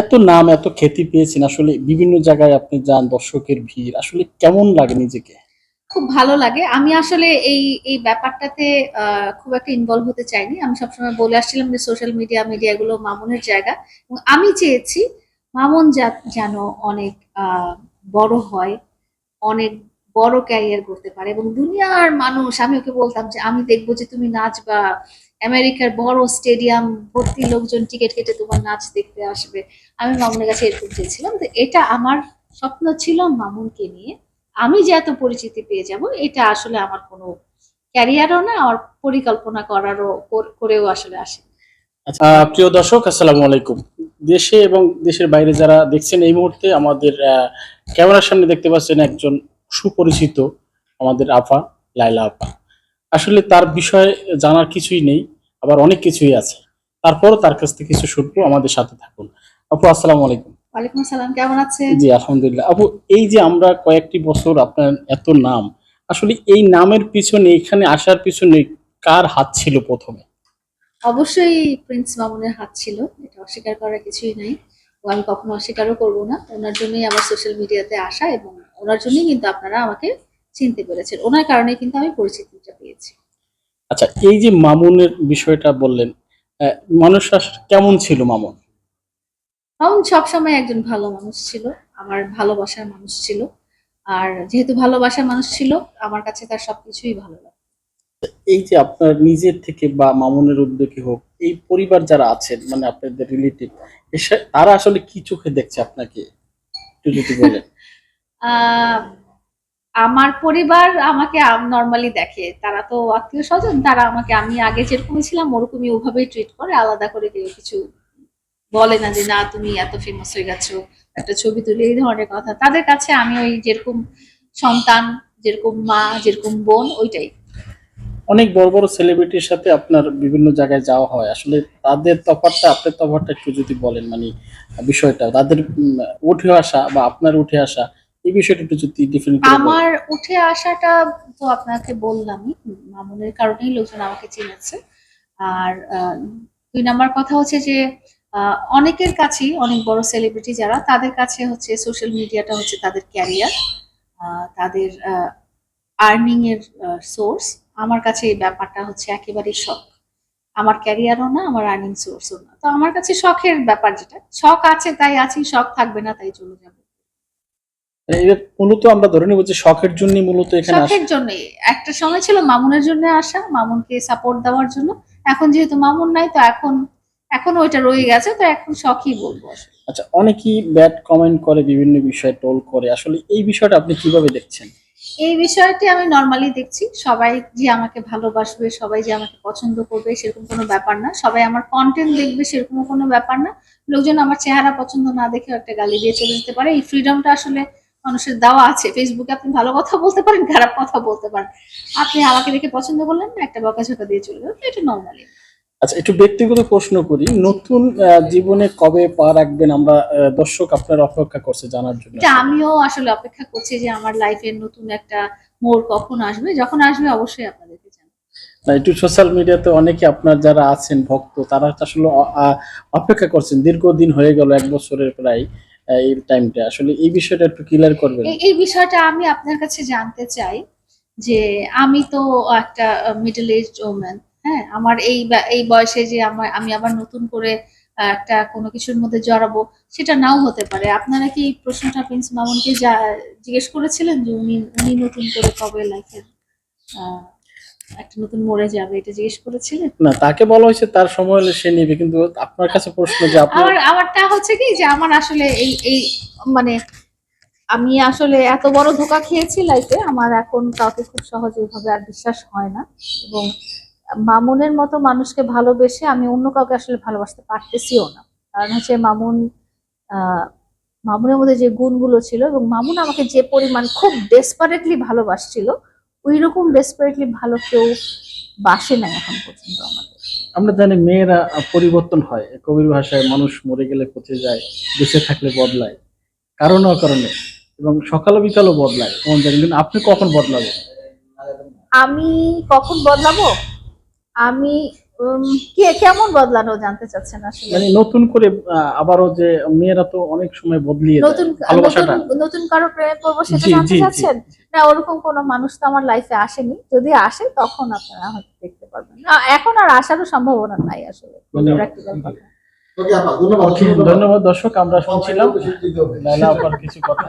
এত নাম এত খ্যাতি পেয়েছেন, আসলে বিভিন্ন জায়গায় আপনি যান, দর্শকের ভিড়, আসলে কেমন লাগে নিজেকে? খুব ভালো লাগে। আমি আসলে এই ব্যাপারটাতে খুব একটা ইনভলভ হতে চাইনি। আমি সবসময় বলে আসছিলাম যে সোশ্যাল মিডিয়া এগুলো মামুনের জায়গা। এবং আমি চেয়েছি মামুন যেন অনেক বড় হয়, অনেক বড় ক্যারিয়ার করতে পারে এবং দুনিয়ার মানুষ, আমি ওকে বলতাম যে আমি দেখবো যে তুমি নাচবা, আমেরিকার বড় স্টেডিয়াম ভর্তি লোকজন টিকিট কেটে তোমার নাচ দেখতে আসবে। আমি মামুনের কাছে এরকম চেয়েছিলাম, তো এটা আমার স্বপ্ন ছিল মামুনকে নিয়ে আমি যে এত পরিচিতি পেয়ে যাব, এটা আসলে আমার কোনো ক্যারিয়ারও না, আমার পরিকল্পনা করেও আসলে আসে। আচ্ছা, প্রিয় দর্শক, আসসালামু আলাইকুম। দেশে এবং দেশের বাইরে যারা দেখছেন, এই মুহূর্তে আমাদের ক্যামেরার সামনে দেখতে পাচ্ছেন একজন সুপরিচিত আমাদের আফা, লায়লা আপা। আসলে তার বিষয়ে জানার কিছুই নেই, আবার অনেক কিছুই আছে। তারপরও তার কাছ থেকে কিছু শুনবো, আমাদের সাথে থাকুন। আপু, আসসালামু আলাইকুম। ওয়ালাইকুম আসসালাম, কেমন আছেন? জি, আলহামদুলিল্লাহ। আপু, এই যে আমরা কয়েকটি বছর আপনার এত নাম, আসলে এই নামের পিছনে, এখানে আসার পিছনে কার হাত ছিল প্রথমে? অবশ্যই প্রিন্স মামুনের হাত ছিল, এটা অস্বীকার করার কিছুই নাই। ও আমি কখনো অস্বীকারও করব না। ওনার জন্যই আমার সোশ্যাল মিডিয়াতে আসা এবং ওনার জন্যই কিন্তু আপনারা আমাকে চিনতে পেরেছেন। ওনার কারণে কিন্তু আমি পরিচিতিটা পেয়েছি। আচ্ছা, এই যে মামুনের বিষয়টা বললেন, মানুষ আসলে কেমন ছিল মামুন? মামুন সবসময় একজন ভালো মানুষ ছিল, আমার ভালোবাসার মানুষ ছিল। আর যেহেতু ভালোবাসার মানুষ ছিল, আমার কাছে তার সবকিছুই ভালো লাগে। এই যে আপনার নিজের থেকে বা মামুনের উদ্যোগে হোক, এই পরিবার যারা আছেন, মানে আপনাদের রিলেটিভ, তারা আসলে কি চোখে দেখছে আপনাকে, একটু যদি বলেন। আহ আমার পরিবার আমাকে নর্মালি দেখে, তারা তো আত্মীয় স্বজন, তারা আমাকে আমি আগে যেরকম ছিলাম ওরকমই ওভাবেই ট্রিট করে, আলাদা করে কেউ কিছু বলে না যে না তুমি এত ফেমাস হয়ে গেছো, একটা ছবি তুলে, এই ধরনের কথা। তাদের কাছে আমি ওই যেরকম সন্তান, যেরকম মা, যেরকম বোন, ওইটাই। অনেক বড় বড় সেলিব্রিটির সাথে আপনার বিভিন্ন জায়গায় যাওয়া হয়, আসলে তাদের তফাৎটা আপনার তফাৎটা একটু যদি বলেন, মানে বিষয়টা তাদের উঠে আসা বা আপনার উঠে আসা, এই বিষয়টা একটু যদি ডিফারেন্ট করে বলেন। আমার উঠে আসাটা তো আপনাকে বললামই, মামুনের কারণেই লোকজন আমাকে চিনেছে। আর ২ নাম্বার কথা হচ্ছে যে অনেকের কাছেই, অনেক বড় সেলিব্রিটি যারা, তাদের কাছে হচ্ছে সোশ্যাল মিডিয়াটা হচ্ছে তাদের ক্যারিয়ার, তাদের আর্নিং এর সোর্স। আমার কাছে এই ব্যাপারটা হচ্ছে একেবারেই শখ। আমার ক্যারিয়ারও না, আমার আর্নিং সোর্সও না। তো আমার কাছে শখের ব্যাপার, যেটা শখ আছে তাই আছি, শখ থাকবে না তাই চলে যাবে। এটা মূলত আমরা ধরে নেব যে শখের জন্য মূলত এখানে আসা। শখের জন্যই। একটা সময় ছিল মামুনের জন্য আসা, মামুনকে সাপোর্ট দেওয়ার জন্য। এখন যেহেতু মামুন নাই, তো এখন ওইটা রয়ে গেছে, তো এখন শখই বলবো আসলে। আচ্ছা, অনেকেই ব্যাড কমেন্ট করে, বিভিন্ন বিষয়ে টোল করে, আসলে এই বিষয়টা আপনি কিভাবে দেখছেন? এই বিষয়টি আমি নরমালি দেখছি। সবাই যে আমাকে ভালোবাসবে, সবাই যে আমাকে পছন্দ করবে সেরকম কোনো ব্যাপার না। সবাই আমার কনটেন্ট দেখবে সেরকমও কোনো ব্যাপার না। লোকজন আমার চেহারা পছন্দ না দেখেও একটা গালি দিয়ে চলে যেতে পারে। এই ফ্রিডমটা আসলে মানুষের দেওয়া আছে। ফেসবুকে আপনি ভালো কথা বলতে পারেন, খারাপ কথা বলতে পারেন। আপনি আমাকে দেখে পছন্দ করলেন না, একটা বকাঝকা দিয়ে চলে গেলেন। এটা নরমালি। আচ্ছা, একটু ব্যক্তিগত প্রশ্ন করি। জি। নতুন জীবনে কবে পা রাখবেন, আমরা দর্শক আপনার অপেক্ষা করছে জানার জন্য এটা আসলে। আমিও আসলে অপেক্ষা করছি যে আমার লাইফের নতুন একটা মোড় কখন আসবে। যখন আসবে অবশ্যই আপনাদেরকে জানাবো। না, একটু সোশ্যাল মিডিয়াতে অনেকে আপনার যারা আছেন ভক্ত, তারা তো আসলে অপেক্ষা করছেন, দীর্ঘদিন হয়ে গেল, 1 বছরের প্রায়। এই টাইমটা আসলে এই বিষয়টা একটু ক্লিয়ার করবেন। এই বিষয়টা আমি আপনার কাছে জানতে চাই যে আমি তো একটা মিডল এজড ওম্যান। হ্যাঁ, আমার এই বয়সে যে আমি আবার নতুন করে একটা কোনো কিছুর মধ্যে জড়াবো, সেটা নাও হতে পারে। আপনারা কি এই প্রশ্নটা প্রিন্স মামুনকে জিজ্ঞেস করেছিলেন যে উনি উনি নতুন করে কবে লাইফের আহ একটা নতুন মোড়ে যাবে, এটা জিজ্ঞেস করেছিলেন? না, তাকে বলা হয়েছে তার সময় হলে সে নিবে, কিন্তু আপনার কাছে প্রশ্ন যে আপনি। আমারটা হচ্ছে কি যে আমার আসলে এই মানে আমি আসলে এত বড় ধোঁকা খেয়েছি লাইফে, আমার এখন কাউকে খুব সহজে এভাবে আর বিশ্বাস হয় না। এবং মামুনের মতো মানুষকে ভালোবেসে আমি অন্য কাউকে আসলে ভালোবাসতে পারতেছিও না। কারণ হচ্ছে আহ মামুনের মধ্যে যে গুণগুলো ছিল, এবং মামুন আমাকে যে পরিমাণ খুব ডেসপারেটলি ভালোবাসছিল, ওই রকম ডেসপারেটলি ভালো কেউ বাসে নাই এখন পর্যন্ত আমাদের। আমরা জানি মেয়েরা পরিবর্তন হয়, কবির ভাষায় মানুষ মরে গেলে পচে যায়, বেঁচে থাকলে বদলায়, কারণে অকারণে, এবং সকালে বিকালও বদলায়, এমন জানি, কিন্তু আপনি কখন বদলাবেন? আমি কখন বদলাবো? আমি কেমন বদলানো জানতে চাচ্ছেন আসলে? মানে নতুন করে আবারও যে মেয়েরা তো অনেক সময় বদলিয়ে নতুন দেয় ভালোবাসাটা। নতুন কারো প্রেমে পড়বো সেটা জি জানতে জি জি। চাচ্ছেন? না, ওরকম কোনো মানুষ তো আমার লাইফে আসেনি। যদি আসে তখন আপনারা হয়তো দেখতে পারবেন। এখন আর আসারও সম্ভাবনা নাই আসলে, মানে প্র্যাকটিক্যাল কথা। ওকে, ধন্যবাদ দর্শক, আমরা শুনছিলাম লায়লা আপার কিছু কথা।